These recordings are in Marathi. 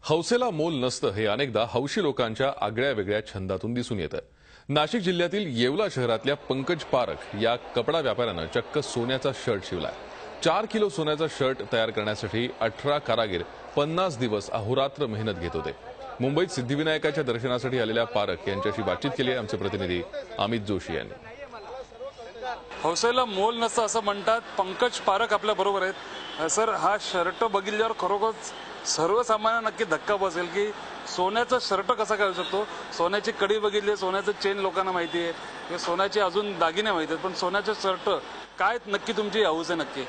हौसेला मोल नसतं हे अनेकदा हौशी लोकांच्या आगळ्या वेगळ्या छंदातून दिसून येतं। नाशिक जिल्ह्यातील येवला शहरातल्या पंकज पारख या कपडा व्यापाऱ्यानं चक्क सोन्याचा शर्ट शिवलाय। 4 किलो सोन्याचा शर्ट तयार करण्यासाठी 18 कारागीर 50 दिवस अहोरात्र मेहनत घेत होते। मुंबईत सिद्धिविनायकाच्या दर्शनासाठी आलेल्या पारख यांच्याशी बातचीत केली आहे आमचे प्रतिनिधी अमित जोशी यांनी। हौसेला मोल नसतं असं म्हणतात, पंकज पारख आपल्या बरोबर आहेत। सर, हा शर्ट बघितल्यावर खरोखर सर्वसामान्य नक्की धक्का बसेल की सोन्याचा शर्ट कसा काय होऊ शकतो। सोन्याची कडी बघितली, सोन्याचं चेन लोकांना माहिती आहे, किंवा सोन्याचे अजून दागिने माहिती आहेत, पण सोन्याचा शर्ट काय नक्की तुमची हौस आहे? नक्की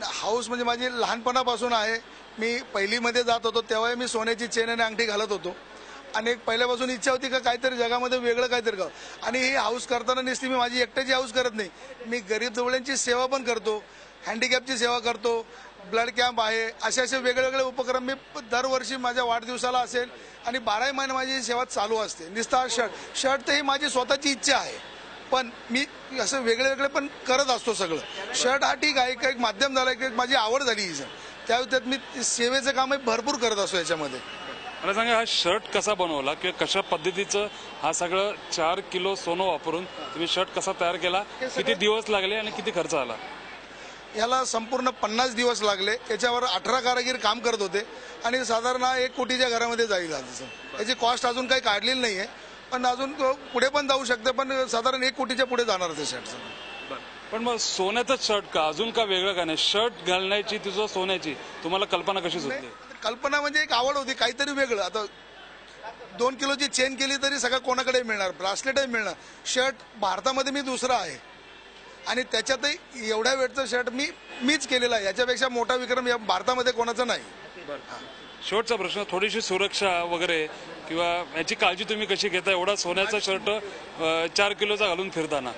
हाऊस म्हणजे माझी लहानपणापासून आहे। मी पहिलीमध्ये जात होतो तेव्हा मी सोन्याची चेन आणि अंगठी घालत होतो आणि पहिल्यापासून इच्छा होती का काहीतरी जगामध्ये वेगळं काहीतरी करावं। आणि ही हाऊस करताना नुसती मी माझी एकट्याची हाऊस करत नाही, मी गरीब जवळ्यांची सेवा पण करतो, हँडिकॅपची सेवा करतो, ब्लड कॅम्प आहे, असे वेगवेगळे उपक्रम मी दरवर्षी माझ्या वाढदिवसाला असेल आणि 12 महिने माझी सेवा चालू असते। नुसता शर्ट तर ही माझी स्वतःची इच्छा आहे, पण मी असं वेगळे पण करत असतो सगळं। शर्ट हा ठीक आहे, एक माध्यम झालं, एक माझी आवड झाली ही, त्यात मी सेवेचं काम भरपूर करत असतो याच्यामध्ये। मला सांगा, हा शर्ट कसा बनवला किंवा कशा पद्धतीचं हा सगळं 4 किलो सोनं वापरून तुम्ही शर्ट कसा तयार केला, किती दिवस लागले आणि किती खर्च आला? याला संपूर्ण 50 दिवस लागले। याच्यावर 18 कारागीर काम करत होते आणि साधारण 1 कोटीच्या घरामध्ये जाईल। याची कॉस्ट अजून काही काढलेली नाहीये, पण अजून पुढे पण जाऊ शकते, पण साधारण 1 कोटीच्या पुढे जाणार ते शर्ट। पण मग सोन्याचं शर्ट का, अजून का वेगळं का नाही? शर्ट घालण्याची तुझं सोन्याची तुम्हाला कल्पना कशी सुचली? कल्पना म्हणजे एक आवड होती काहीतरी वेगळं। आता 2 किलोची चेन केली तरी सगळं कोणाकडे मिळणार, ब्रासलेटही मिळणार। शर्ट भारतामध्ये मी दुसरा आहे आणि त्याच्यातही एवढ्या वेळचं शर्ट मीच केलेला आहे। याच्यापेक्षा मोठा विक्रम या भारतामध्ये कोणाचा नाही। शेवटचा प्रश्न, थोडीशी सुरक्षा वगैरे किंवा याची काळजी तुम्ही कशी घेता एवढा सोन्याचा शर्ट 4 किलोचा घालून फिरताना?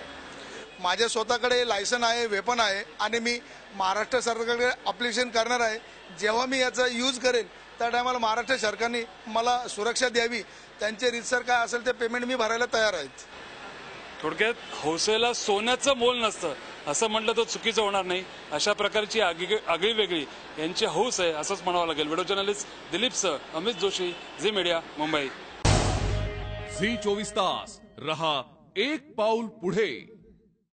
माझ्या स्वतःकडे लायसन आहे, वेपन आहे आणि मी महाराष्ट्र सरकारकडे अप्लिकेशन करणार आहे। जेव्हा मी याचा यूज करेन त्या टायमाला महाराष्ट्र सरकारने मला सुरक्षा द्यावी, त्यांचे रीतसर काय असेल ते पेमेंट मी भरायला तयार आहे। थोडक्यात हौसेला सोन्याचं मोल नसतं असं म्हटलं तर चुकीचं होणार नाही। अशा प्रकारची आगळी वेगळी यांची हौस आहे असंच म्हणावं लागेल। Video journalist Dilip sir, Amit Joshi, Zee Media, Mumbai. Zee 24 तास रहा एक पाऊल पुढे।